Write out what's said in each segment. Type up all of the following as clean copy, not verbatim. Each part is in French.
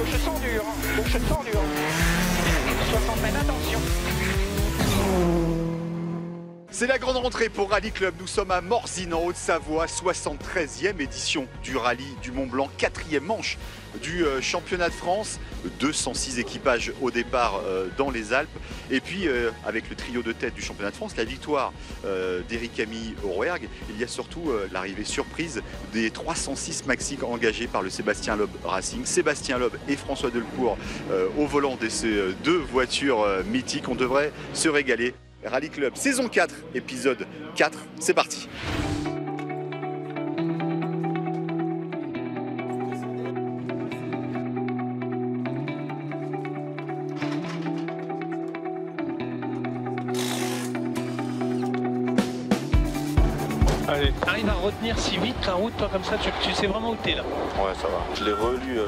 Gauche sans dur, gauche sans dur. 60 mètres, attention. C'est la grande rentrée pour Rallye Club. Nous sommes à Morzine, en Haute-Savoie, 73e édition du rallye du Mont-Blanc, 4e manche du championnat de France. 206 équipages au départ dans les Alpes. Et puis, avec le trio de tête du championnat de France, la victoire d'Éric Camille au Rouergue, il y a surtout l'arrivée surprise des 306 maxi engagés par le Sébastien Loeb Racing. Sébastien Loeb et François Delcourt au volant de ces deux voitures mythiques. On devrait se régaler. Rallye Club, saison 4, épisode 4, c'est parti. Allez. T'arrives à retenir si vite la route, toi, comme ça, tu sais vraiment où t'es là. Ouais, ça va. Je l'ai relu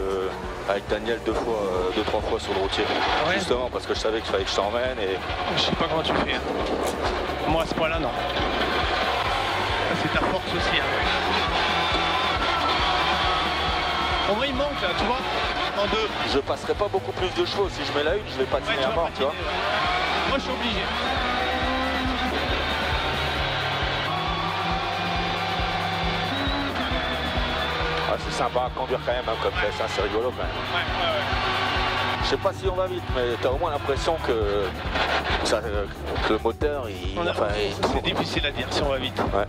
avec Daniel deux, trois fois sur le routier. Ouais. Justement, parce que je savais qu'il fallait que je t'emmène. Et... Je sais pas comment tu fais. Hein. Moi, à ce point-là, non. C'est ta force aussi. Hein. Au moins, il manque, là, tu vois, en deux. Je passerai pas beaucoup plus de chevaux. Si je mets la une, je vais patiner à mort, tu vois. Moi, je suis obligé. C'est sympa à conduire quand même, hein, comme ça, c'est rigolo quand même. Ouais. Je sais pas si on va vite, mais tu as au moins l'impression que le moteur, c'est difficile à dire si on va vite. Ouais.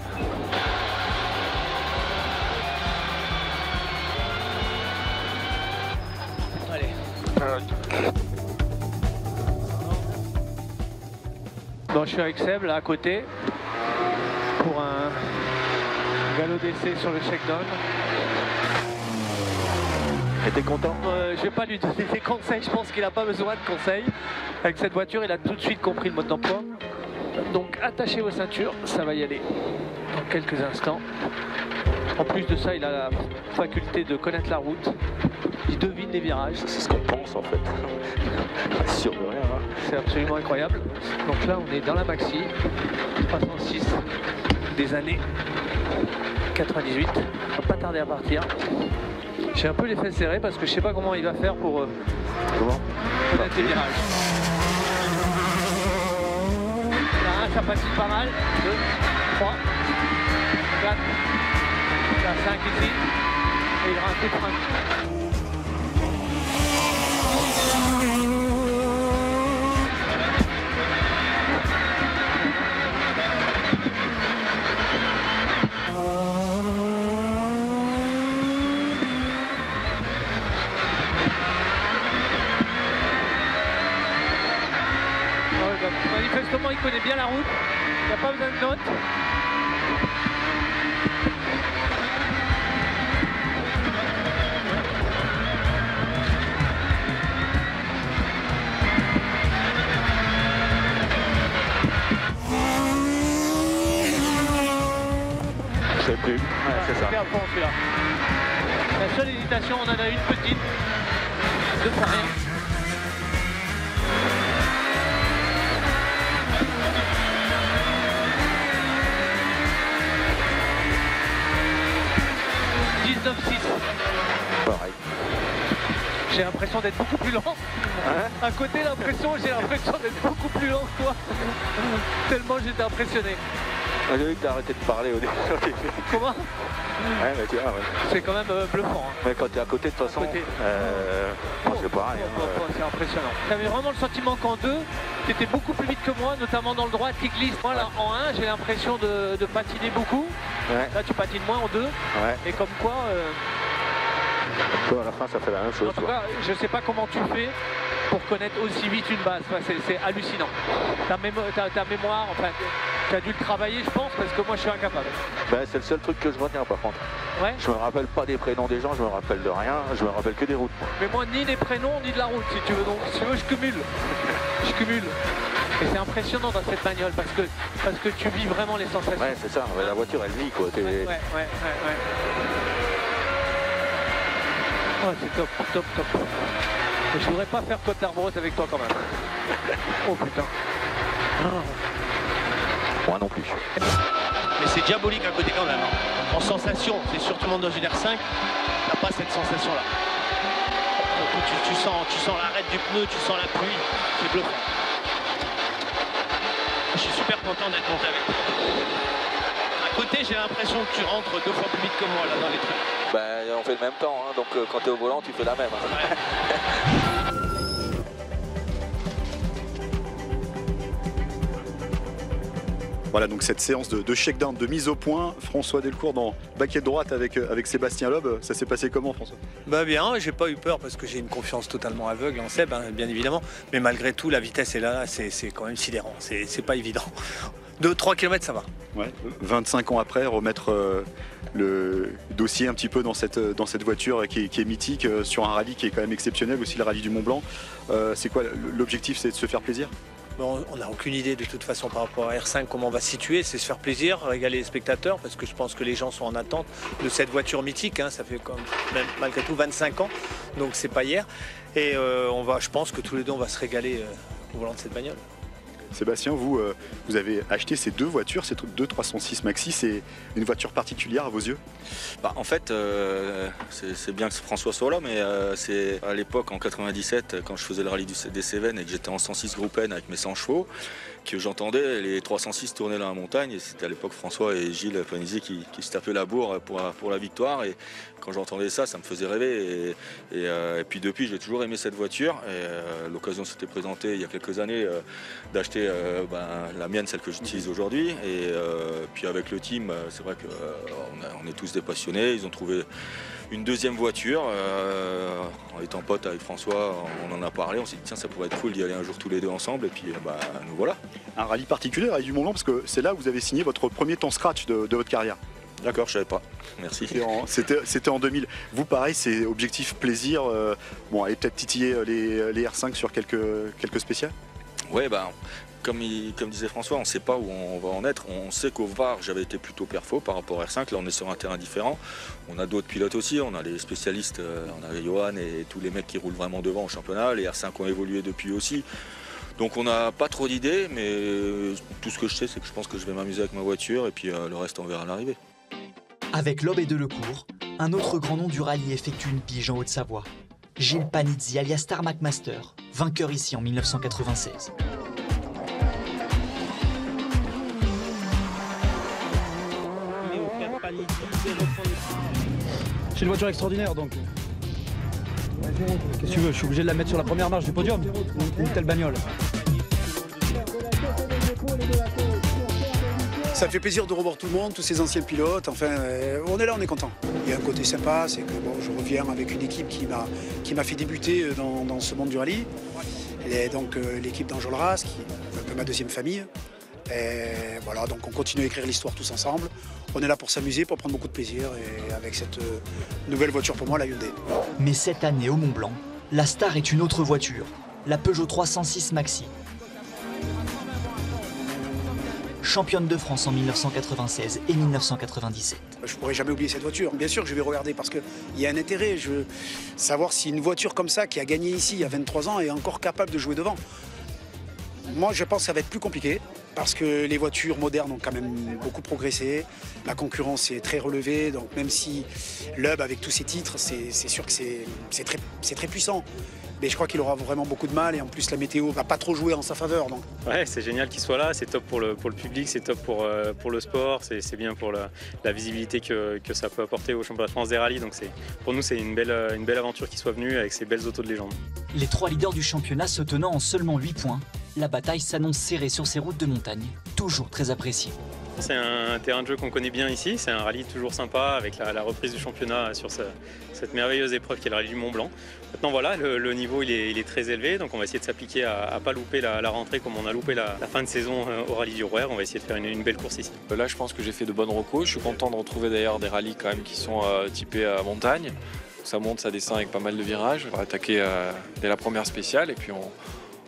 Allez. Bon, je suis avec Seb, là, à côté, pour un galop d'essai sur le shakedown. Et t'es content? Je vais pas lui donner des conseils, je pense qu'il n'a pas besoin de conseils. Avec cette voiture, il a tout de suite compris le mode d'emploi. Donc attachez vos ceintures, ça va y aller dans quelques instants. En plus de ça, il a la faculté de connaître la route. Il devine les virages. C'est ce qu'on pense en fait. Pas sûr de rien. Hein. C'est absolument incroyable. Donc là, on est dans la maxi 306 des années 98. On va pas tarder à partir. J'ai un peu les fesses serrées parce que je sais pas comment il va faire pour connaître les virages. Là, ça patine pas mal. 2, 3, 4, 5 ici. Et il aura un coup de frein. Manifestement, il connaît bien la route, il n'y a pas besoin de notes. Je sais plus. Ouais, c'est ça. À fond, celui-là. La seule hésitation, on en a une petite, deux fois rien. Pareil. J'ai l'impression d'être beaucoup plus lent. À côté, j'ai l'impression d'être beaucoup plus lent que toi. Tellement j'étais impressionné. J'ai vu que t'as arrêté de parler au début. Comment? Ouais, mais tu vois, ouais. C'est quand même bluffant. Hein. Mais quand t'es à côté, de toute façon, c'est pareil. C'est impressionnant. T'avais vraiment le sentiment qu'en deux, t'étais beaucoup plus vite que moi, notamment dans le droit qui glisse. Moi, là, en 1, j'ai l'impression de patiner beaucoup. Ouais. Là, tu patines moins en 2. Ouais. Et comme quoi... à la fin, ça fait la même chose. En tout cas, je sais pas comment tu fais pour connaître aussi vite une base. Enfin, c'est hallucinant. Ta mémoire, enfin, tu as dû le travailler, je pense, parce que moi, je suis incapable. Ben, c'est le seul truc que je retiens, par contre. Ouais. Je me rappelle pas des prénoms des gens, je me rappelle de rien, je me rappelle que des routes. Mais moi, ni des prénoms, ni de la route, si tu veux. Donc, si tu veux, je cumule. Je cumule. Et c'est impressionnant dans cette bagnole parce que tu vis vraiment les sensations. Ouais, c'est ça. La voiture, elle vit, quoi. Ouais. Oh, c'est top. Et je voudrais pas faire Côte d'Arbrose avec toi quand même. Oh putain. Moi non plus. Mais c'est diabolique à côté quand même. Hein. En sensation, c'est sûr tout le monde dans une R5, t'as pas cette sensation là. Tu sens l'arrêt du pneu, tu sens la pluie, c'est bluffant. Je suis super content d'être monté avec toi. À côté, j'ai l'impression que tu rentres 2 fois plus vite que moi là dans les trucs. Ben, on fait le même temps, hein, donc quand tu es au volant, tu fais la même. Hein. Ouais. Voilà donc cette séance de shakedown, de mise au point. François Delcourt dans baquet de droite avec Sébastien Loeb. Ça s'est passé comment, François? Bah bien, j'ai pas eu peur parce que j'ai une confiance totalement aveugle en Seb, hein, bien évidemment. Mais malgré tout, la vitesse est là, c'est quand même sidérant. C'est pas évident. 2-3 km, ça va. Ouais. 25 ans après, remettre le dossier un petit peu dans cette voiture qui est mythique, sur un rallye qui est quand même exceptionnel, aussi le rallye du Mont Blanc. C'est quoi l'objectif? C'est de se faire plaisir? Bon, on n'a aucune idée de toute façon par rapport à R5 comment on va se situer, c'est se faire plaisir, régaler les spectateurs parce que je pense que les gens sont en attente de cette voiture mythique, hein, ça fait quand même malgré tout 25 ans, donc c'est pas hier. Et je pense que tous les deux on va se régaler au volant de cette bagnole. Sébastien, vous avez acheté ces 2 voitures, ces 2 306 Maxi, c'est une voiture particulière à vos yeux? En fait, c'est bien que François soit là, mais c'est à l'époque, en 97, quand je faisais le rallye des Cévennes et que j'étais en 106 Groupe N avec mes 100 chevaux, que j'entendais les 306 tourner dans la montagne. Et c'était à l'époque François et Gilles Panizzi qui se tapaient la bourre pour la victoire. Et quand j'entendais ça, ça me faisait rêver. Et puis depuis, j'ai toujours aimé cette voiture. Et l'occasion s'était présentée il y a quelques années d'acheter la mienne, celle que j'utilise aujourd'hui. Et puis avec le team, c'est vrai qu'on est tous des passionnés. Ils ont trouvé une deuxième voiture. En étant pote avec François, on en a parlé. On s'est dit tiens, ça pourrait être cool d'y aller un jour tous les deux ensemble. Et puis nous voilà. Un rallye particulier, le rallye du Mont Blanc, parce que c'est là où vous avez signé votre premier temps scratch de votre carrière. D'accord, je savais pas. Merci. C'était en 2000. Vous, pareil, c'est objectif plaisir. Allez peut-être titiller les R5 sur quelques spéciales. Ouais, comme disait François, on ne sait pas où on va en être. On sait qu'au VAR, j'avais été plutôt perfo par rapport à R5. Là, on est sur un terrain différent. On a d'autres pilotes aussi. On a les spécialistes, on a Johan et tous les mecs qui roulent vraiment devant au championnat. Les R5 ont évolué depuis aussi. Donc on n'a pas trop d'idées, mais tout ce que je sais, c'est que je pense que je vais m'amuser avec ma voiture et puis le reste, on verra à l'arrivée. Avec Loeb et Delecourt, un autre grand nom du rallye effectue une pige en Haute-Savoie. Gilles Panizzi, alias Tarmac Master, vainqueur ici en 1996. C'est une voiture extraordinaire, donc qu'est-ce que tu veux, je suis obligé de la mettre sur la première marche du podium, une telle bagnole. Ça fait plaisir de revoir tout le monde, tous ces anciens pilotes, enfin on est là, on est content. Il y a un côté sympa, c'est que je reviens avec une équipe qui m'a fait débuter dans ce monde du rallye. Et donc l'équipe d'Enjolras, qui est un peu ma deuxième famille. Et voilà, donc on continue à écrire l'histoire tous ensemble. On est là pour s'amuser, pour prendre beaucoup de plaisir et avec cette nouvelle voiture pour moi, la Hyundai. Mais cette année au Mont Blanc, la star est une autre voiture, la Peugeot 306 Maxi. Championne de France en 1996 et 1997. Je ne pourrai jamais oublier cette voiture. Bien sûr que je vais regarder parce qu'il y a un intérêt. Je veux savoir si une voiture comme ça, qui a gagné ici il y a 23 ans, est encore capable de jouer devant. Moi, je pense que ça va être plus compliqué parce que les voitures modernes ont quand même beaucoup progressé. La concurrence est très relevée. Donc même si Loeb, avec tous ses titres, c'est sûr que c'est très puissant. Mais je crois qu'il aura vraiment beaucoup de mal et en plus la météo va pas trop jouer en sa faveur. Donc. Ouais, c'est génial qu'il soit là, c'est top pour le public, c'est top pour le sport, c'est bien pour la visibilité que ça peut apporter au championnat de France des rallyes. Donc pour nous, c'est une belle aventure qu'il soit venu avec ces belles autos de légende. Les 3 leaders du championnat se tenant en seulement 8 points, la bataille s'annonce serrée sur ces routes de montagne, toujours très appréciées. C'est un terrain de jeu qu'on connaît bien ici, c'est un rallye toujours sympa avec la reprise du championnat sur cette merveilleuse épreuve qui est le rallye du Mont Blanc. Maintenant voilà, le niveau il est très élevé, donc on va essayer de s'appliquer à ne pas louper la rentrée comme on a loupé la fin de saison au rallye du Rouergue. On va essayer de faire une belle course ici. Là je pense que j'ai fait de bonnes recos, je suis content de retrouver d'ailleurs des rallyes quand même qui sont typés à montagne. Ça monte, ça descend avec pas mal de virages. On va attaquer dès la première spéciale et puis on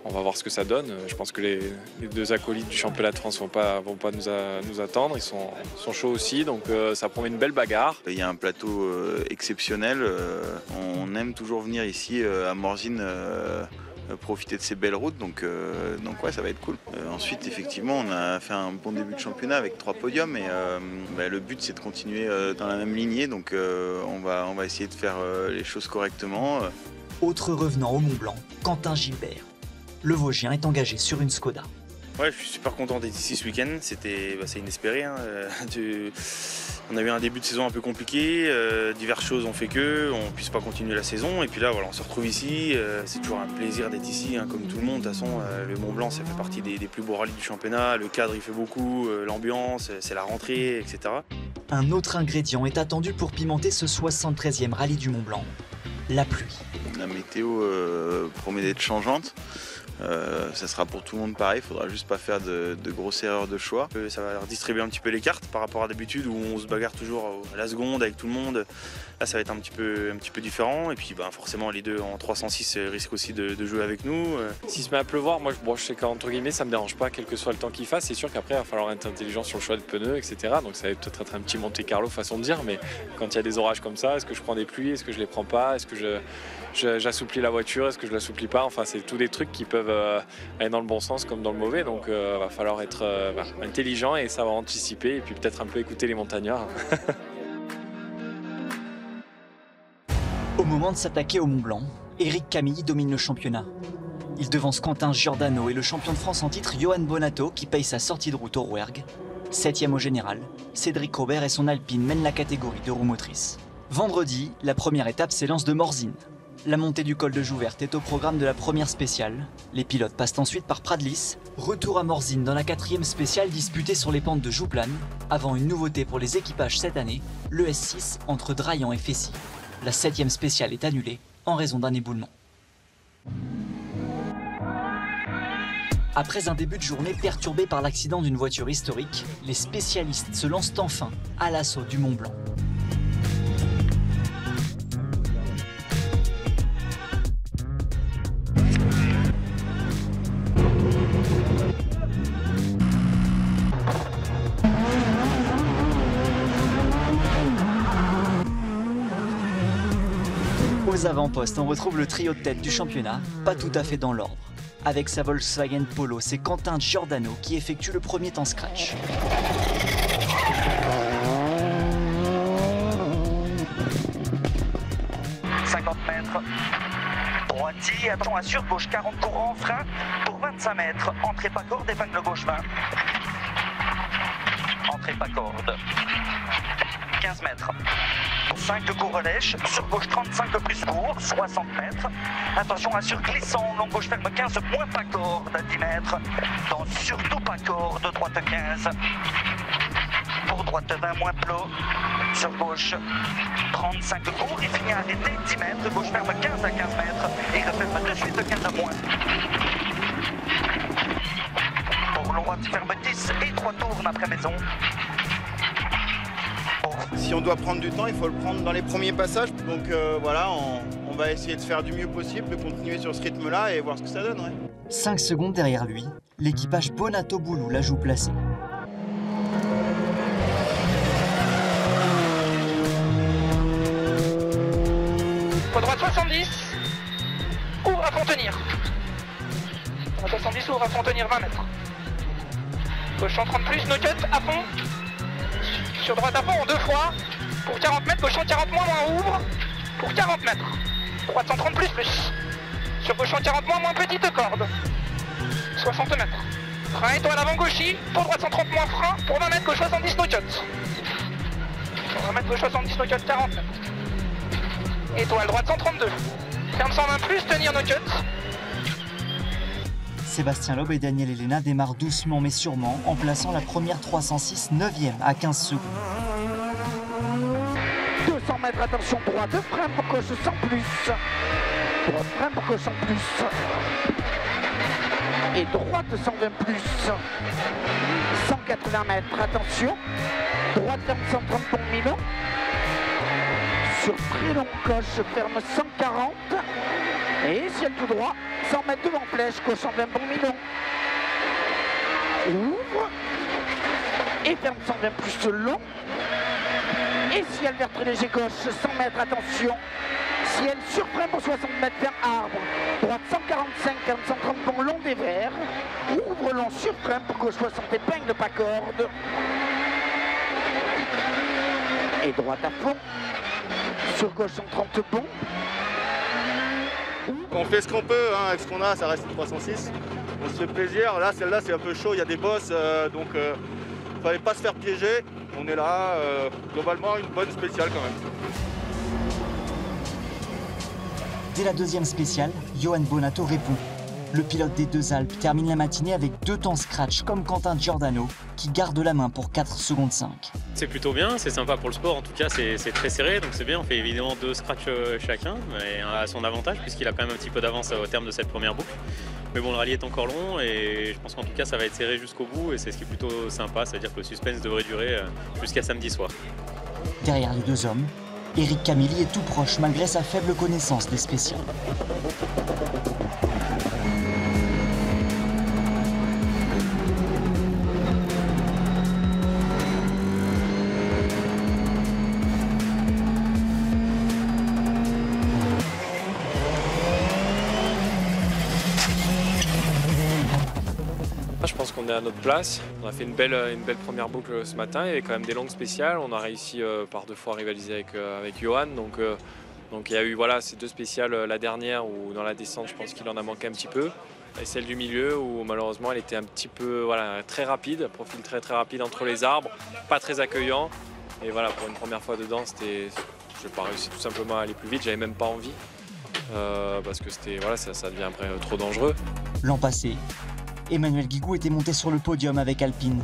va voir ce que ça donne. Je pense que les 2 acolytes du championnat de France vont pas nous attendre. Ils sont chauds aussi, donc ça promet une belle bagarre. Il y a un plateau exceptionnel. On aime toujours venir ici à Morzine profiter de ces belles routes, donc ouais, ça va être cool. Ensuite, effectivement, on a fait un bon début de championnat avec 3 podiums et le but c'est de continuer dans la même lignée, donc on va essayer de faire les choses correctement. Autre revenant au Mont-Blanc, Quentin Gilbert. Le Vosgien est engagé sur une Skoda. Ouais, je suis super content d'être ici ce week-end, c'est inespéré. Hein. On a eu un début de saison un peu compliqué, diverses choses ont fait qu'on ne puisse pas continuer la saison. Et puis là, voilà, on se retrouve ici, c'est toujours un plaisir d'être ici, hein, comme tout le monde. De toute façon, le Mont-Blanc, ça fait partie des plus beaux rallyes du championnat. Le cadre, il fait beaucoup, l'ambiance, c'est la rentrée, etc. Un autre ingrédient est attendu pour pimenter ce 73e rallye du Mont-Blanc, la pluie. La météo promet d'être changeante. Ça sera pour tout le monde pareil, il faudra juste pas faire de grosses erreurs de choix. Ça va redistribuer un petit peu les cartes par rapport à d'habitude où on se bagarre toujours à la seconde avec tout le monde. Là ça va être un petit peu différent et puis forcément les deux en 306 risquent aussi de jouer avec nous. S'il se met à pleuvoir, moi je sais qu'entre guillemets ça me dérange pas quel que soit le temps qu'il fasse. C'est sûr qu'après il va falloir être intelligent sur le choix de pneus, etc. Donc ça va peut-être être un petit Monte Carlo façon de dire, mais quand il y a des orages comme ça, est-ce que je prends des pluies, est-ce que je les prends pas, est-ce que j'assouplis la voiture, est-ce que je l'assouplis pas, enfin c'est tous des trucs qui peuvent aller dans le bon sens comme dans le mauvais, donc va falloir être intelligent et savoir anticiper et puis peut-être un peu écouter les montagnards. Au moment de s'attaquer au Mont-Blanc, Éric Camilly domine le championnat. Il devance Quentin Giordano et le champion de France en titre Johan Bonato qui paye sa sortie de route au Rouergue. 7e au général, Cédric Robert et son Alpine mènent la catégorie de roues motrices. Vendredi, la première étape s'élance de Morzine. La montée du col de Jouverte est au programme de la première spéciale. Les pilotes passent ensuite par Pradlis. Retour à Morzine dans la 4e spéciale disputée sur les pentes de Jouplane, avant une nouveauté pour les équipages cette année, le S6 entre Draillant et Fessy. La 7e spéciale est annulée en raison d'un éboulement. Après un début de journée perturbé par l'accident d'une voiture historique, les spécialistes se lancent enfin à l'assaut du Mont-Blanc. Aux avant-postes, on retrouve le trio de tête du championnat, pas tout à fait dans l'ordre. Avec sa Volkswagen Polo, c'est Quentin Giordano qui effectue le premier temps scratch. « 50 mètres, droitier, attention à sur gauche, 40 courants, frein pour 25 mètres, entrée pas corde, épingle gauche 20. Entrée pas corde, 15 mètres. 5 de cours relèche, sur gauche 35 plus court, 60 mètres. Attention à sur glissant, long gauche ferme 15, moins pas corde à 10 mètres. Dans surtout pas corde, droite 15. Pour droite 20 moins plot, sur gauche 35 court, il finit à arrêter 10 mètres, gauche ferme 15 à 15 mètres et referme de suite 15 à moins. Pour droite ferme 10 et 3 tournes après maison. Si on doit prendre du temps, il faut le prendre dans les premiers passages. Donc voilà, on va essayer de faire du mieux possible, de continuer sur ce rythme-là et voir ce que ça donne. Ouais. 5 secondes derrière lui, l'équipage Bonato-Boulou la joue placée. Pour droite 70, ouvre à fond tenir. Droite 70, ouvre à fond tenir 20 mètres. Gauche 130 plus, no cut à fond. Sur droite à fond en 2 fois, pour 40 mètres, gauche 140 moins, ouvre, pour 40 mètres. Droite 130 plus. Sur gauche 140 moins, petite corde. 60 mètres. Frein étoile avant gauchis, pour droite 130 moins frein, pour 20 mètres, gauche 70 no cut. Pour 20 mètres, gauche 70 no cut, 40 mètres. Étoile droite 132. Ferme 120 plus, tenir no cut. Sébastien Loeb et Daniel Elena démarrent doucement mais sûrement en plaçant la première 306 9e à 15 secondes. 200 mètres, attention, droite, frein pour gauche sans plus. Droite, frein pour gauche sans plus. Et droite 120 plus. 180 mètres, attention. Droite ferme 130 pour Milon. Sur très long gauche, ferme 140. Et ciel tout droit, 100 mètres devant flèche, gauche 120 pour Milon. Ouvre. Et ferme 120 plus long. Et ciel vert très léger gauche, 100 mètres, attention. Ciel sur frein pour 60 mètres vers arbre. Droite 145, ferme 130 pour long des verts. Ouvre long sur frein pour gauche 60 épingle pas corde. Et droite à fond. Sur gauche 130 bon. On fait ce qu'on peut, hein, avec ce qu'on a, ça reste 306. On se fait plaisir. Là, celle-là, c'est un peu chaud, il y a des bosses, donc fallait pas se faire piéger. On est là, globalement, une bonne spéciale quand même. Dès la deuxième spéciale, Johan Bonato répond. Le pilote des Deux Alpes termine la matinée avec 2 temps scratch comme Quentin Giordano, qui garde la main pour 4 secondes 5. C'est plutôt bien, c'est sympa pour le sport, en tout cas c'est très serré, donc c'est bien, on fait évidemment 2 scratchs chacun, mais à son avantage puisqu'il a quand même un petit peu d'avance au terme de cette première boucle. Mais bon, le rallye est encore long et je pense qu'en tout cas ça va être serré jusqu'au bout et c'est ce qui est plutôt sympa, c'est-à-dire que le suspense devrait durer jusqu'à samedi soir. Derrière les 2 hommes, Éric Camilli est tout proche malgré sa faible connaissance des spéciales. Je pense qu'on est à notre place. On a fait une belle première boucle ce matin. Il y avait quand même des longues spéciales. On a réussi par 2 fois à rivaliser avec Johan. Donc il y a eu voilà, ces 2 spéciales, la dernière où dans la descente je pense qu'il en a manqué un petit peu. Et celle du milieu où malheureusement elle était un petit peu très rapide, profil très rapide entre les arbres, pas très accueillant. Et voilà, pour une première fois dedans, je n'ai pas réussi tout simplement à aller plus vite, j'avais même pas envie. Parce que ça devient après trop dangereux. L'an passé, Emmanuel Guigou était monté sur le podium avec Alpine.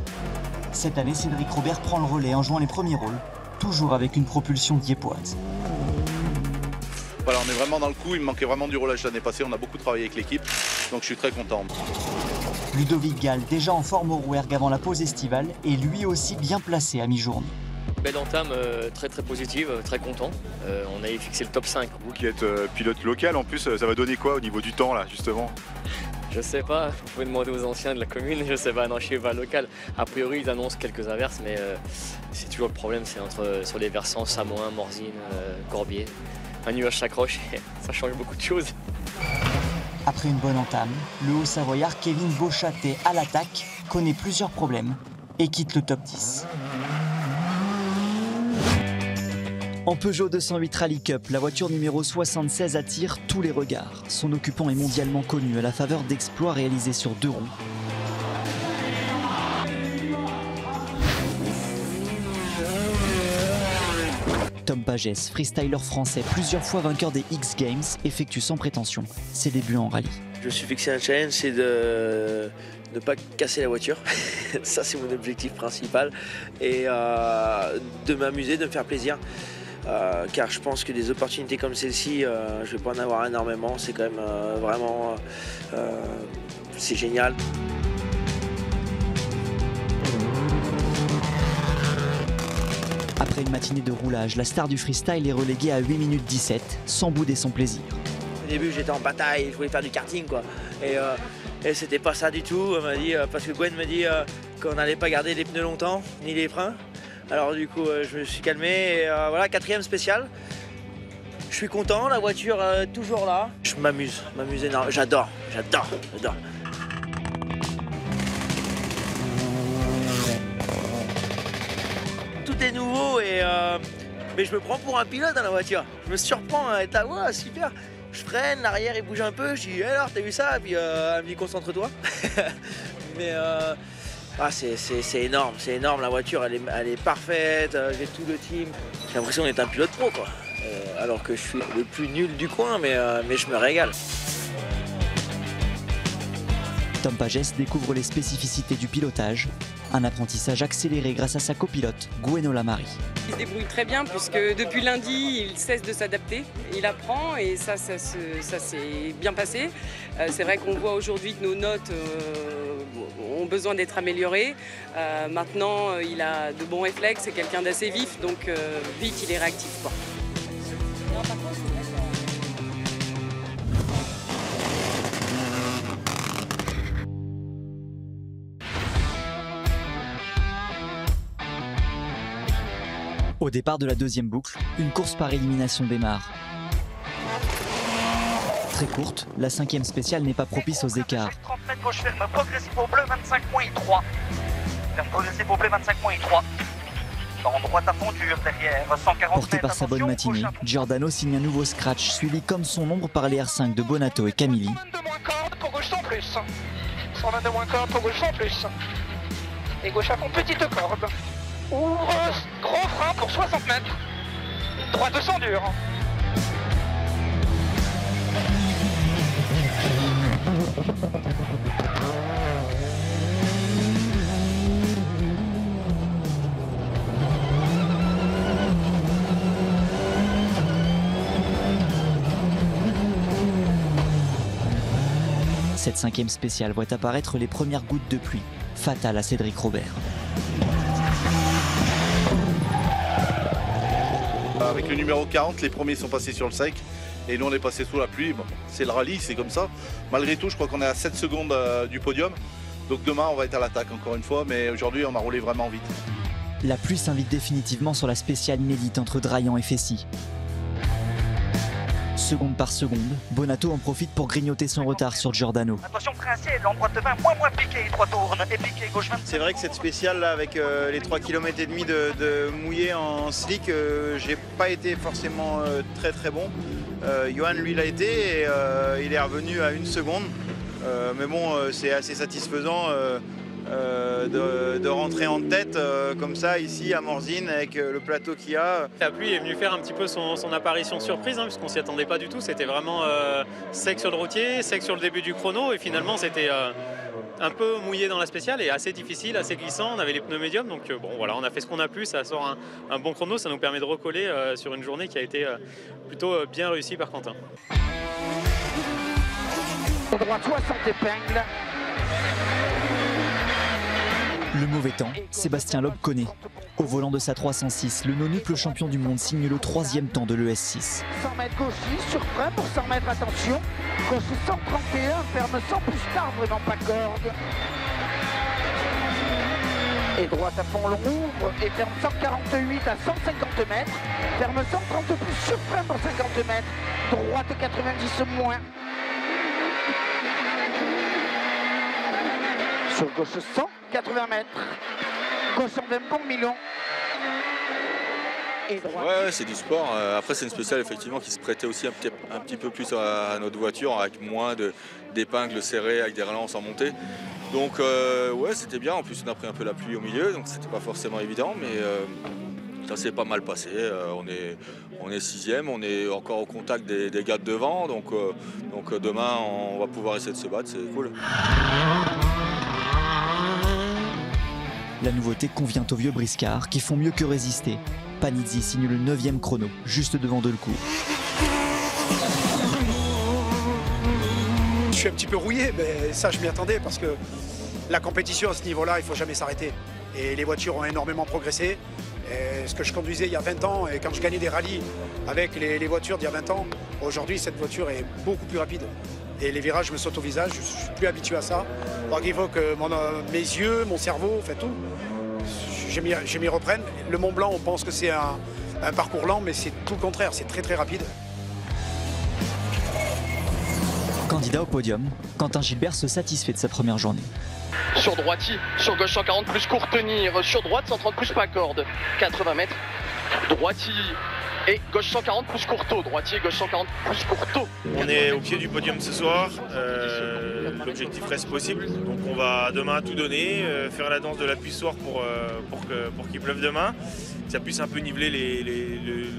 Cette année, Cédric Robert prend le relais en jouant les premiers rôles, toujours avec une propulsion diepoise. Voilà, on est vraiment dans le coup, il me manquait vraiment du roulage l'année passée, on a beaucoup travaillé avec l'équipe, donc je suis très content. Ludovic Gall, déjà en forme au Rouergue avant la pause estivale, est lui aussi bien placé à mi-journée. Belle entame, très positive, très content. On avait fixé le top 5. Vous qui êtes pilote local, en plus, ça va donner quoi au niveau du temps là, justement? Je sais pas, vous pouvez demander aux anciens de la commune, je sais pas, non, je suis pas local. A priori, ils annoncent quelques averses, mais c'est toujours le problème, c'est sur les versants Samoin, Morzine, Corbier. Un nuage s'accroche et ça change beaucoup de choses. Après une bonne entame, le Haut-Savoyard Kevin Beauchâtet à l'attaque connaît plusieurs problèmes et quitte le top 10. En Peugeot 208 Rally Cup, la voiture numéro 76 attire tous les regards. Son occupant est mondialement connu à la faveur d'exploits réalisés sur 2 roues. Tom Pagès, freestyler français, plusieurs fois vainqueur des X Games, effectue sans prétention ses débuts en rallye. Je me suis fixé un challenge, c'est de ne pas casser la voiture. Ça, c'est mon objectif principal. Et de m'amuser, de me faire plaisir. Car je pense que des opportunités comme celle-ci, je vais pas en avoir énormément. C'est quand même vraiment... c'est génial. Après une matinée de roulage, la star du freestyle est reléguée à 8 minutes 17, sans bouder son plaisir. Au début, j'étais en bataille, je voulais faire du karting, quoi. Et c'était pas ça du tout. Elle m'a dit, parce que Gwen m'a dit qu'on n'allait pas garder les pneus longtemps, ni les freins. Alors du coup, je me suis calmé et voilà, 4e spéciale. Je suis content, la voiture toujours là. Je m'amuse énormément. J'adore. Tout est nouveau mais je me prends pour un pilote dans la voiture. Je me surprends à être là, ouais, super. Je freine, l'arrière il bouge un peu, je dis alors t'as vu ça? Et puis elle me dit concentre-toi. Mais c'est énorme, la voiture elle est parfaite, j'ai tout le team. J'ai l'impression d'être un pilote pro quoi. Alors que je suis le plus nul du coin, mais je me régale. Tom Pagès découvre les spécificités du pilotage, un apprentissage accéléré grâce à sa copilote, Gwenola Marie. Il se débrouille très bien puisque depuis lundi, il cesse de s'adapter, il apprend et ça s'est bien passé. C'est vrai qu'on voit aujourd'hui que nos notes ont besoin d'être améliorées. Maintenant, il a de bons réflexes, c'est quelqu'un d'assez vif, donc vite il est réactif, quoi. Non, par contre, Au départ de la deuxième boucle, une course par élimination démarre. Très courte, la 5e spéciale n'est pas propice aux écarts. 30 mètres gauche ferme, progressif au bleu 25.3. Faire progressif au bleu 25.3. En droite à fond dur derrière, 140 Porté mètres. par sa bonne matinée, Giordano signe un nouveau scratch, suivi comme son ombre par les R5 de Bonato et Camilli. 122 moins corde pour gauche sans plus. 122 moins corde pour gauche sans plus. Et gauche à fond, petite corde. Ouvre, gros frein pour 60 mètres. Droite sans dur. Cette 5e spéciale voit apparaître les premières gouttes de pluie, fatales à Cédric Robert. Avec le numéro 40, les premiers sont passés sur le sec et nous on est passé sous la pluie. Bon, c'est le rallye, c'est comme ça. Malgré tout, je crois qu'on est à 7 secondes du podium. Donc demain, on va être à l'attaque encore une fois, mais aujourd'hui, on a roulé vraiment vite. La pluie s'invite définitivement sur la spéciale inédite entre Draillant et Fessy. Seconde par seconde, Bonato en profite pour grignoter son retard sur Giordano. Attention princier, en droite 20, moins piqué, 3 tournes, et piqué, gauche 20. C'est vrai que cette spéciale là, avec les 3 km et demi de mouillé en slick, j'ai pas été forcément très bon. Johan lui l'a été et il est revenu à 1 seconde. Mais bon, c'est assez satisfaisant de rentrer en tête comme ça ici à Morzine avec le plateau qu'il y a. La pluie est venue faire un petit peu son apparition surprise, hein, puisqu'on s'y attendait pas du tout. C'était vraiment sec sur le routier, sec sur le début du chrono, et finalement c'était un peu mouillé dans la spéciale et assez difficile, assez glissant. On avait les pneus médiums, donc bon voilà, on a fait ce qu'on a pu. Ça sort un bon chrono, ça nous permet de recoller sur une journée qui a été plutôt bien réussie par Quentin. Droite 60 épingles. Le mauvais temps, Sébastien Loeb connaît. Au volant de sa 306, le nonuple champion du monde signe le 3e temps de l'ES6. 100 mètres gauche 6, sur frein pour 100 mètres, attention. Gauche 131, ferme 100 plus tard, vraiment pas corde. Et droite à fond, on ouvre et ferme 148 à 150 mètres. Ferme 130 plus sur frein pour 50 mètres. Droite 90 moins. Sur gauche 180 mètres. Gauche en 20 bon million. Et droite. Ouais, c'est du sport. Après, c'est une spéciale effectivement qui se prêtait aussi un petit peu plus à notre voiture, avec moins d'épingles serrées, avec des relances en montée. Donc ouais, c'était bien. En plus, on a pris un peu la pluie au milieu, donc c'était pas forcément évident, mais ça s'est pas mal passé. On est 6e, on est encore au contact des gars de devant, donc demain on va pouvoir essayer de se battre, c'est cool. La nouveauté convient aux vieux briscards qui font mieux que résister. Panizzi signe le 9e chrono, juste devant Delcourt. Je suis un petit peu rouillé, mais ça je m'y attendais parce que la compétition à ce niveau-là, il ne faut jamais s'arrêter. Et les voitures ont énormément progressé. Et ce que je conduisais il y a 20 ans, et quand je gagnais des rallyes avec les voitures d'il y a 20 ans, aujourd'hui cette voiture est beaucoup plus rapide. Et les virages me sautent au visage, je ne suis plus habitué à ça. Alors qu'il faut que mes yeux, mon cerveau, fait tout, je m'y reprenne. Le Mont Blanc, on pense que c'est un parcours lent, mais c'est tout le contraire, c'est très rapide. Candidat au podium, Quentin Gilbert se satisfait de sa première journée. Sur droitier, sur gauche 140 plus court tenir, sur droite 130 plus pas corde, 80 mètres, droitier et gauche 140 plus courteau, droitier, gauche 140 plus courteau. On est au pied du podium ce soir, l'objectif reste possible, donc on va demain tout donner, faire la danse de la pluie ce soir pour qu'il pleuve demain, que ça puisse un peu niveler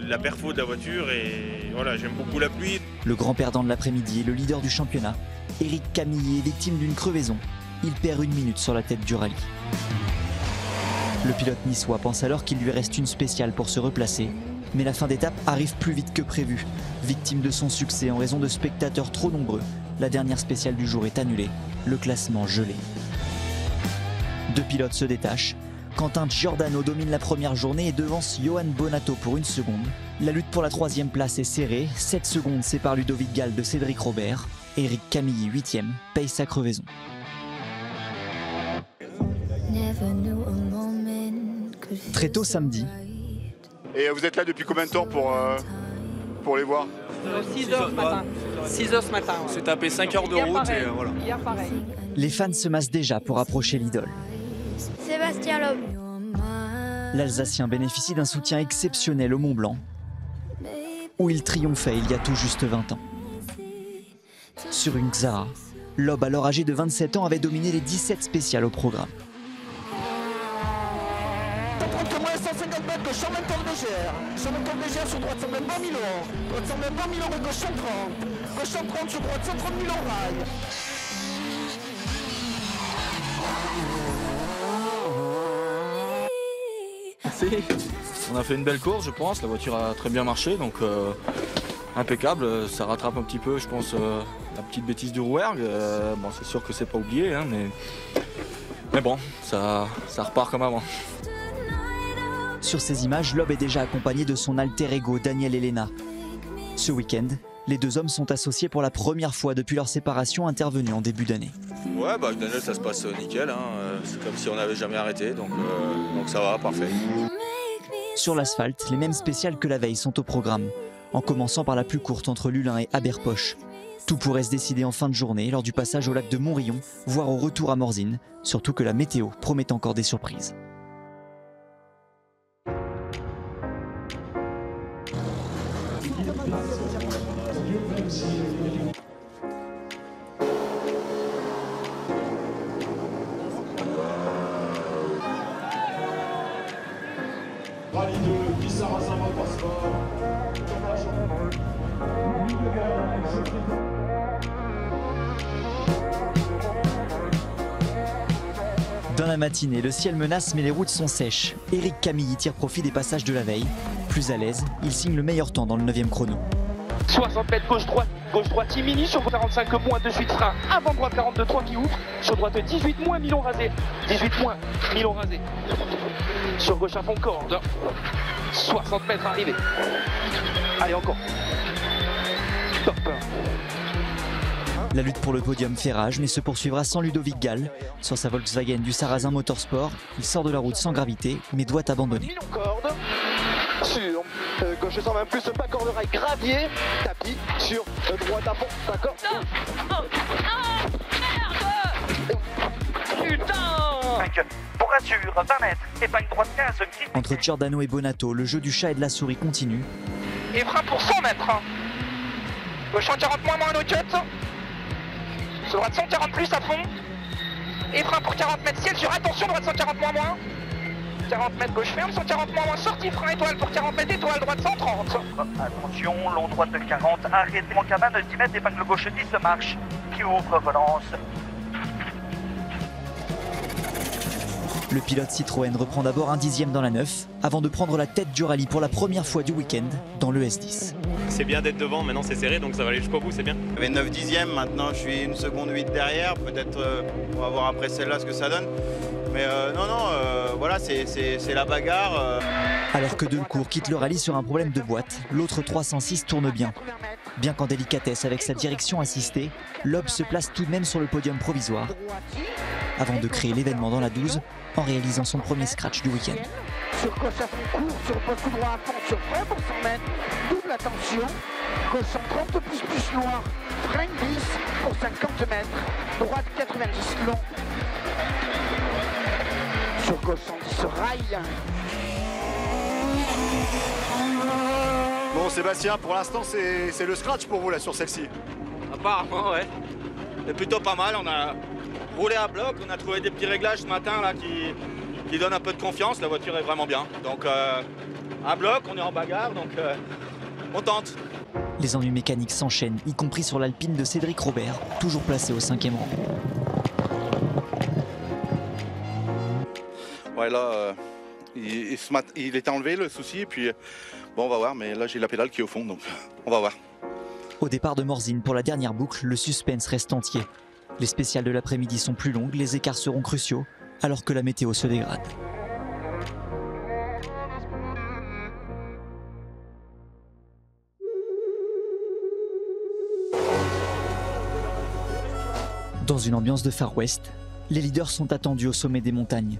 la perfo de la voiture, et voilà, j'aime beaucoup la pluie. Le grand perdant de l'après-midi et le leader du championnat, Éric Camilli, est victime d'une crevaison. Il perd 1 minute sur la tête du rallye. Le pilote niçois pense alors qu'il lui reste une spéciale pour se replacer, mais la fin d'étape arrive plus vite que prévu. Victime de son succès en raison de spectateurs trop nombreux, la dernière spéciale du jour est annulée, le classement gelé. 2 pilotes se détachent. Quentin Giordano domine la première journée et devance Johan Bonato pour 1 seconde. La lutte pour la 3e place est serrée, 7 secondes séparent Ludovic Gall de Cédric Robert. Éric Camilli, 8e, paye sa crevaison. Très tôt samedi. Et vous êtes là depuis combien de temps pour les voir? 6 heures ce matin. 6 heures ce matin. Ouais. On s'est tapé 5 heures de route et voilà. Hier pareil. Les fans se massent déjà pour approcher l'idole. Sébastien Loeb. L'Alsacien bénéficie d'un soutien exceptionnel au Mont-Blanc, où il triomphait il y a tout juste 20 ans. Sur une Xara, Loeb, alors âgé de 27 ans, avait dominé les 17 spéciales au programme. Moins 150 mètres, gauche 120 légère. 120 légère sur droite, 120 000 euros. Droite 120 000 euros, gauche 130. Gauche 130 sur droite, 130 000 euros rail. On a fait une belle course, je pense. La voiture a très bien marché, donc impeccable. Ça rattrape un petit peu, je pense, la petite bêtise du Rouergue. Bon, c'est sûr que c'est pas oublié, hein, mais bon, ça repart comme avant. Sur ces images, Loeb est déjà accompagné de son alter ego Daniel Elena. Ce week-end, les deux hommes sont associés pour la première fois depuis leur séparation intervenue en début d'année. Ouais, bah avec Daniel, ça se passe nickel. Hein. C'est comme si on n'avait jamais arrêté, donc ça va, parfait. Sur l'asphalte, les mêmes spéciales que la veille sont au programme, en commençant par la plus courte entre Lullin et Haberpoche. Tout pourrait se décider en fin de journée lors du passage au lac de Montrion, voire au retour à Morzine, surtout que la météo promet encore des surprises. Rallye 2, 10 Sarrazin, passeport. Dans la matinée, le ciel menace mais les routes sont sèches. Éric Camilly tire profit des passages de la veille. Plus à l'aise, il signe le meilleur temps dans le 9e chrono. 60 mètres gauche-droite, Imini sur 45 moins de suite frein, avant droite 42-3 qui ouvre, sur droite 18 moins, Milon rasé, 18 moins, Milon rasé, sur gauche à fond corde, 60 mètres arrivé, allez encore, top. La lutte pour le podium fait rage mais se poursuivra sans Ludovic Gall. Sur sa Volkswagen du Sarrazin Motorsport, il sort de la route sans gravité mais doit abandonner. Milon corde, sur gauche 120 plus, pas corde rail, gravier, tapis, sur droite à fond, d'accord. Putain, pour rassurer, 20 mètres, épingle droite 15, Entre Giordano et Bonato, le jeu du chat et de la souris continue. Et frein pour 100 mètres. Gauche 140 moins no cut. Sur droite 140 plus à fond. Et frein pour 40 mètres ciel sur attention, droite 140 moins. 40 mètres gauche ferme, 140 moins, sortie frein étoile pour 40 mètres, étoile droite 130. Attention, long droite 40, arrêtez mon cabane, 10 mètres, épingle gauche 10, marche, qui ouvre, relance. Le pilote Citroën reprend d'abord un 10e dans la 9, avant de prendre la tête du rallye pour la première fois du week-end dans le S10. C'est bien d'être devant, maintenant c'est serré, donc ça va aller jusqu'au bout, c'est bien. J'avais 9 dixièmes, maintenant je suis 1 seconde 8 derrière, peut-être on va voir après celle-là ce que ça donne. Mais voilà, c'est la bagarre. Alors que Delcourt quitte le rallye sur un problème de boîte, l'autre 306 tourne bien. Bien qu'en délicatesse avec sa direction assistée, Loeb se place tout de même sur le podium provisoire, avant de créer l'événement dans la 12 en réalisant son premier scratch du week-end. Sur gauche à fond court, sur poste droit à fond, sur frein pour 100 mètres, double attention, gauche 130 plus noir, frein glisse pour 50 mètres, droite 90 long, sur gauche 110 rail. Bon Sébastien, pour l'instant c'est le scratch pour vous là sur celle-ci. Apparemment ouais. C'est plutôt pas mal, on a roulé à bloc, on a trouvé des petits réglages ce matin là qui donnent un peu de confiance, la voiture est vraiment bien. Donc à bloc, on est en bagarre, donc on tente. Les ennuis mécaniques s'enchaînent, y compris sur l'Alpine de Cédric Robert, toujours placé au 5e rang. Ouais là, il était enlevé le souci, et puis bon on va voir, mais là j'ai la pédale qui est au fond, donc on va voir. Au départ de Morzine pour la dernière boucle, le suspense reste entier. Les spéciales de l'après-midi sont plus longues, les écarts seront cruciaux, alors que la météo se dégrade. Dans une ambiance de Far West, les leaders sont attendus au sommet des montagnes.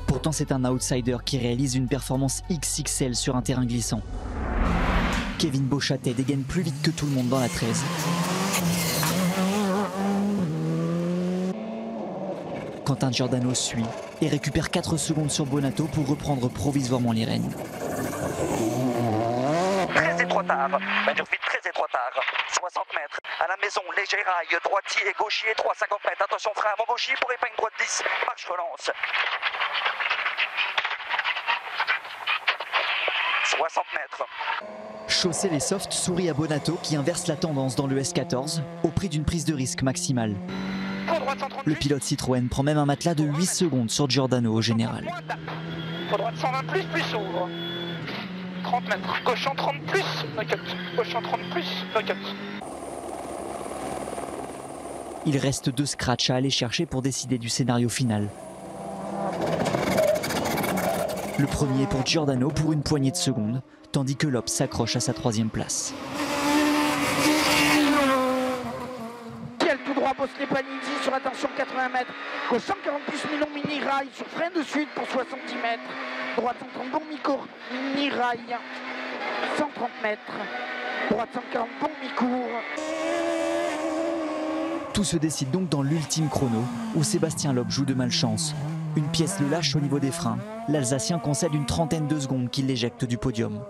Pourtant, c'est un outsider qui réalise une performance XXL sur un terrain glissant. Kevin Beauchâtet dégaine plus vite que tout le monde dans la 13. Quentin Giordano suit et récupère 4 secondes sur Bonato pour reprendre provisoirement les rênes. Très étroitard, Madurville très étroitard, 60 mètres, à la maison, léger rail, droitier et gauchier, 3,50 mètres, attention frein avant gauchier pour épingle droite 10, marche relance. 60 mètres. Chausser les softs sourit à Bonato qui inverse la tendance dans le S14 au prix d'une prise de risque maximale. Le pilote Citroën prend même un matelas de 8 secondes sur Giordano au général. Pour droite 120 plus ouvre. 30 mètres. Gauche en 30 plus, no cut. Gauche en 30 plus, no cut. Il reste 2 scratchs à aller chercher pour décider du scénario final. Le premier pour Giordano pour une poignée de secondes, tandis que Lopes s'accroche à sa 3e place. Tout droit, Bosley Panizzi sur attention 80 mètres. Gauche 140 plus Milon mini rail sur frein de suite pour 70 mètres. Droite 130 bon mi-court, mini rail 130 mètres. Droite 140 bon mi-court. Tout se décide donc dans l'ultime chrono où Sébastien Loeb joue de malchance. Une pièce le lâche au niveau des freins. L'Alsacien concède une trentaine de secondes qui l'éjecte du podium.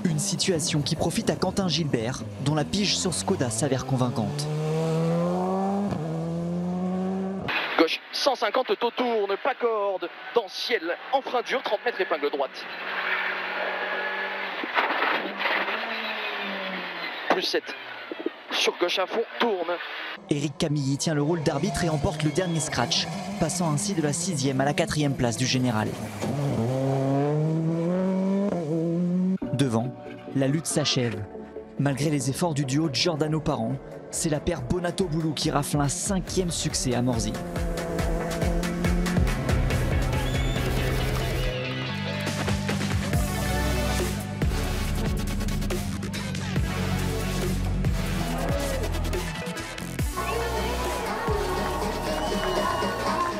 Une situation qui profite à Quentin Gilbert, dont la pige sur Skoda s'avère convaincante. Gauche 150, auto tourne, pas corde, dans ciel, en frein dur, 30 mètres épingle droite. Plus 7. Sur gauche à fond, tourne. Éric Camilly tient le rôle d'arbitre et emporte le dernier scratch, passant ainsi de la 6e à la 4e place du général. Devant, la lutte s'achève. Malgré les efforts du duo Giordano-Parent, c'est la paire Bonato-Boulou qui rafle un 5e succès à Morzine. «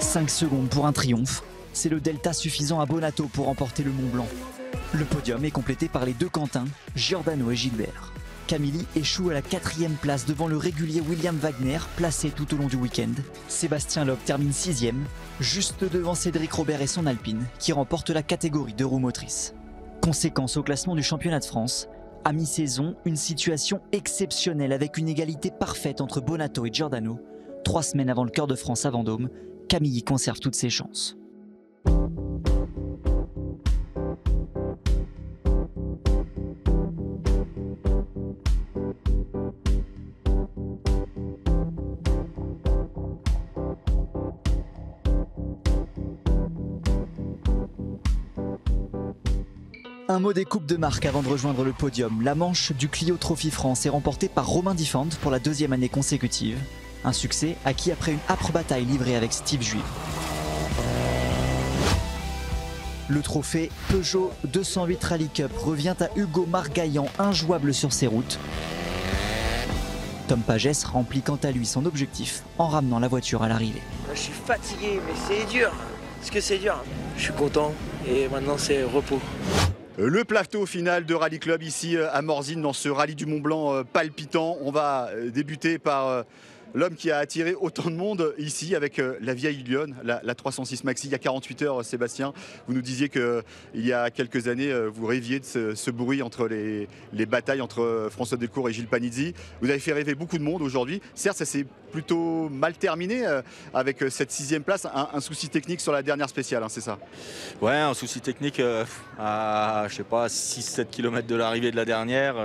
5 secondes pour un triomphe, c'est le delta suffisant à Bonato pour remporter le Mont Blanc. Le podium est complété par les deux Quentin, Giordano et Gilbert. Camilly échoue à la 4e place devant le régulier William Wagner, placé tout au long du week-end. Sébastien Loeb termine 6e, juste devant Cédric Robert et son Alpine, qui remporte la catégorie de roues motrices. Conséquence au classement du championnat de France, à mi-saison, une situation exceptionnelle avec une égalité parfaite entre Bonato et Giordano. 3 semaines avant le Cœur de France à Vendôme, Camilly conserve toutes ses chances. Un mot des coupes de marque avant de rejoindre le podium. La manche du Clio Trophy France est remportée par Romain Diffand pour la 2e année consécutive. Un succès acquis après une âpre bataille livrée avec Steve Juive. Le trophée Peugeot 208 Rally Cup revient à Hugo Margaillan, injouable sur ses routes. Tom Pagès remplit quant à lui son objectif en ramenant la voiture à l'arrivée. Je suis fatigué, mais c'est dur. Parce que c'est dur. Je suis content et maintenant c'est repos. Le plateau final de Rally Club ici à Morzine dans ce rallye du Mont Blanc palpitant. On va débuter par l'homme qui a attiré autant de monde ici avec la vieille Lionne, la 306 Maxi. Il y a 48 heures, Sébastien, vous nous disiez qu'il y a quelques années, vous rêviez de ce bruit entre les batailles entre François Delcourt et Gilles Panizzi. Vous avez fait rêver beaucoup de monde aujourd'hui. Certes, ça s'est plutôt mal terminé avec cette 6e place. Un souci technique sur la dernière spéciale, hein, c'est ça? Ouais, un souci technique à, je sais pas, 6-7 km de l'arrivée de la dernière.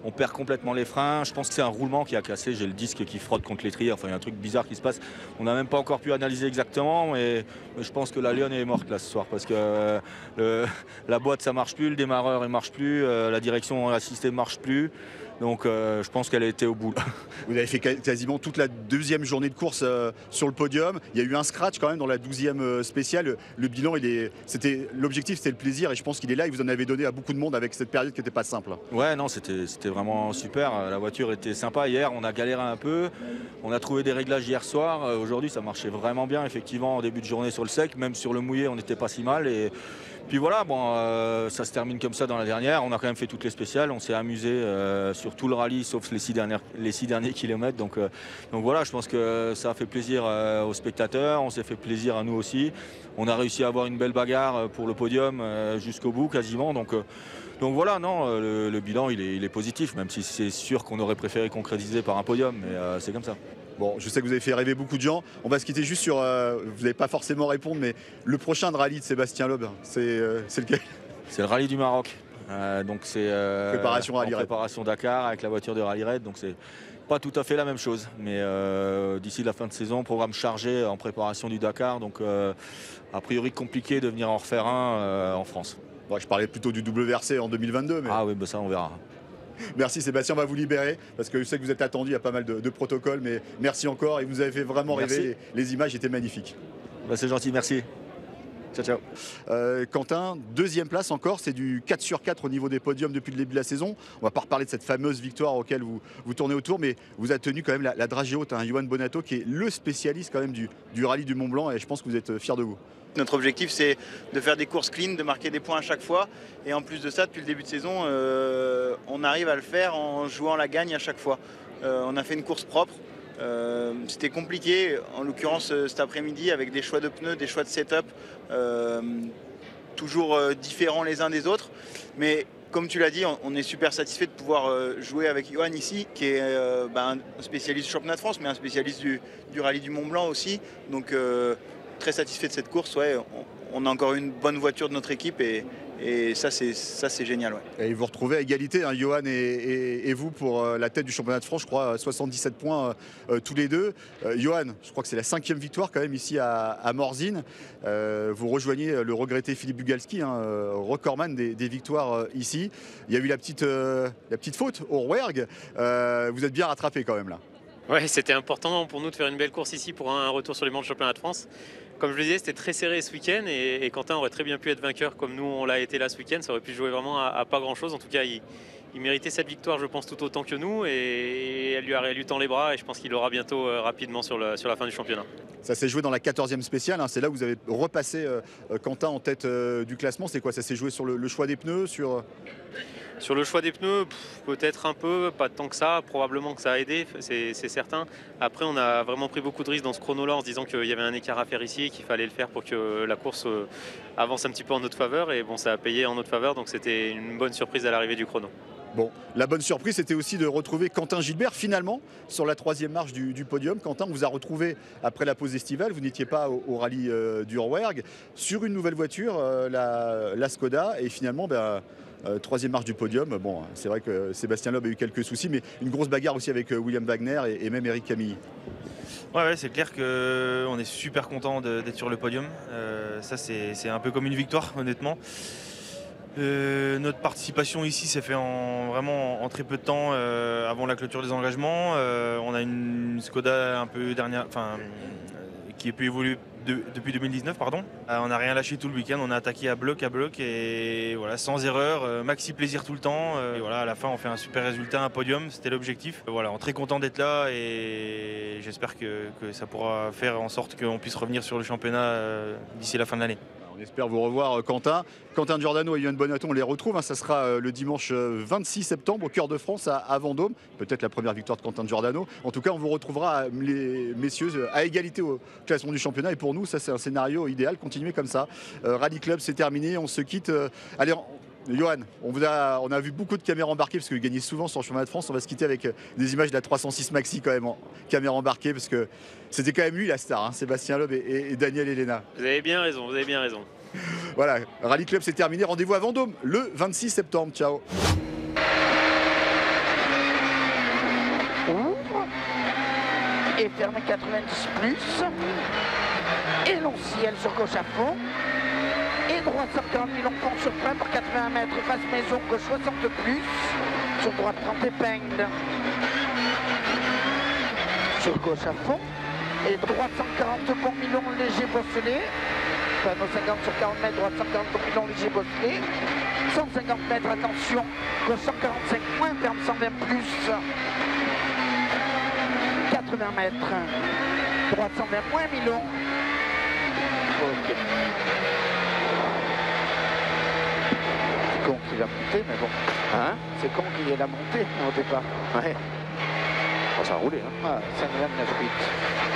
On perd complètement les freins. Je pense que c'est un roulement qui a cassé. J'ai le disque qui frotte contre l'étrier. Enfin, il y a un truc bizarre qui se passe. On n'a même pas encore pu analyser exactement, mais je pense que la Lionne est morte là ce soir parce que la boîte ça marche plus, le démarreur il marche plus, la direction assistée marche plus. Donc je pense qu'elle a été au bout. Vous avez fait quasiment toute la deuxième journée de course sur le podium. Il y a eu un scratch quand même dans la 12e spéciale. Le bilan, l'objectif c'était le plaisir et je pense qu'il est là. Il vous en avait donné à beaucoup de monde avec cette période qui n'était pas simple. Ouais, non, c'était vraiment super. La voiture était sympa. Hier, on a galéré un peu. On a trouvé des réglages hier soir. Aujourd'hui, ça marchait vraiment bien. Effectivement, en début de journée sur le sec, même sur le mouillé, on n'était pas si mal. Et puis voilà, bon, ça se termine comme ça dans la dernière. On a quand même fait toutes les spéciales. On s'est amusé sur tout le rallye, sauf les 6 derniers kilomètres. Donc voilà, je pense que ça a fait plaisir aux spectateurs. On s'est fait plaisir à nous aussi. On a réussi à avoir une belle bagarre pour le podium jusqu'au bout quasiment. Donc voilà, non, le bilan il est positif, même si c'est sûr qu'on aurait préféré concrétiser par un podium, mais c'est comme ça. Bon, je sais que vous avez fait rêver beaucoup de gens. On va se quitter juste sur, vous n'allez pas forcément répondre, mais le prochain rallye de Sébastien Loeb, c'est lequel? C'est le rallye du Maroc. Donc c'est préparation Rallye Raid. Préparation Dakar avec la voiture de Rallye Raid. Donc c'est pas tout à fait la même chose. Mais d'ici la fin de saison, programme chargé en préparation du Dakar. Donc a priori compliqué de venir en refaire un en France. Bon, je parlais plutôt du WRC en 2022. Mais... Ah oui, bah ça on verra. Merci Sébastien, on va vous libérer parce que je sais que vous êtes attendu, il y a pas mal de protocoles, mais merci encore et vous avez fait vraiment rêver, les images étaient magnifiques. Bah, c'est gentil, merci. Ciao, ciao. Quentin, deuxième place encore, c'est du 4 sur 4 au niveau des podiums depuis le début de la saison. On va pas reparler de cette fameuse victoire auquel vous tournez autour, mais vous avez tenu quand même la dragée haute, Johan Bonatto qui est le spécialiste quand même du rallye du Mont Blanc et je pense que vous êtes fiers de vous. Notre objectif, c'est de faire des courses clean, de marquer des points à chaque fois. Et en plus de ça, depuis le début de saison, on arrive à le faire en jouant la gagne à chaque fois. On a fait une course propre. C'était compliqué, en l'occurrence cet après-midi, avec des choix de pneus, des choix de setup, toujours différents les uns des autres. Mais comme tu l'as dit, on est super satisfait de pouvoir jouer avec Johan ici, qui est un spécialiste du championnat de France, mais un spécialiste du rallye du Mont Blanc aussi. Donc très satisfait de cette course. Ouais, on a encore une bonne voiture de notre équipe et ça c'est génial. Ouais. Et vous retrouvez à égalité, Johan et vous, pour la tête du championnat de France, je crois, 77 points tous les deux. Johan, je crois que c'est la 5e victoire quand même ici à Morzine. Vous rejoignez le regretté Philippe Bugalski, recordman des victoires ici. Il y a eu la petite faute au Rouergue. Vous êtes bien rattrapé quand même là. Ouais, c'était important pour nous de faire une belle course ici pour un retour sur les bancs de championnat de France. Comme je le disais, c'était très serré ce week-end et Quentin aurait très bien pu être vainqueur comme nous on l'a été là ce week-end. Ça aurait pu jouer vraiment à pas grand-chose. En tout cas, il méritait cette victoire, je pense, tout autant que nous et elle lui tend les bras et je pense qu'il l'aura bientôt rapidement sur la fin du championnat. Ça s'est joué dans la 14e spéciale, c'est là où vous avez repassé Quentin en tête du classement. C'est quoi? Ça s'est joué sur le choix des pneus, Sur le choix des pneus, peut-être un peu, pas tant que ça, probablement que ça a aidé, c'est certain. Après, on a vraiment pris beaucoup de risques dans ce chrono-là en se disant qu'il y avait un écart à faire ici et qu'il fallait le faire pour que la course avance un petit peu en notre faveur. Et bon, ça a payé en notre faveur, donc c'était une bonne surprise à l'arrivée du chrono. Bon, la bonne surprise, c'était aussi de retrouver Quentin Gilbert, finalement, sur la 3e marche du podium. Quentin, on vous a retrouvé après la pause estivale. Vous n'étiez pas au rallye du Rouergue, sur une nouvelle voiture, la Skoda. Et finalement, 3e marche du podium. Bon, c'est vrai que Sébastien Loeb a eu quelques soucis, mais une grosse bagarre aussi avec William Wagner et même Eric Camilly. Ouais, c'est clair qu'on est super content d'être sur le podium. Ça, c'est un peu comme une victoire, honnêtement. Notre participation ici s'est fait vraiment en très peu de temps avant la clôture des engagements. On a une Skoda un peu dernière, qui a pu évoluer depuis 2019, pardon. On n'a rien lâché tout le week-end, on a attaqué à bloc et voilà, sans erreur, maxi plaisir tout le temps. Et voilà, à la fin on fait un super résultat, un podium, c'était l'objectif. Voilà, on est très content d'être là et j'espère que ça pourra faire en sorte qu'on puisse revenir sur le championnat d'ici la fin de l'année. On espère vous revoir, Quentin. Quentin Giordano et Johan Bonatto, on les retrouve. Ça sera le dimanche 26 septembre au cœur de France à Vendôme. Peut-être la première victoire de Quentin Giordano. En tout cas, on vous retrouvera, les messieurs, à égalité au classement du championnat. Et pour nous, ça, c'est un scénario idéal. Continuez comme ça. Rallye Club, c'est terminé. On se quitte. Allez, Johan, on a vu beaucoup de caméras embarquées parce que vous gagnez souvent sur le championnat de France. On va se quitter avec des images de la 306 Maxi quand même en caméra embarquée parce que c'était quand même lui la star, Sébastien Loeb et Daniel Elena. Vous avez bien raison, vous avez bien raison. Voilà, Rallye Club c'est terminé. Rendez-vous à Vendôme le 26 septembre. Ciao. Ouvre et ferme 90 plus. Et long ciel sur gauche à fond. Et droite 140 000 on compte sur frein pour 80 mètres, face maison, gauche 60 plus. Sur droite, 30 épingles. Sur gauche à fond. Et droite 140 bon Milon léger bosselé. Panneau 50 sur 40 mètres, droite 140 bon Milon léger bosselé. 150 mètres, attention. Gauche 145 moins, ferme 120 plus. 80 mètres. Droite 120 moins Milon. Ok. C'est con qu'il a monté, mais bon. Hein? C'est con qu'il ait la montée au départ. Ouais. Oh, ça a roulé. Hein. Ah, 5,29,8.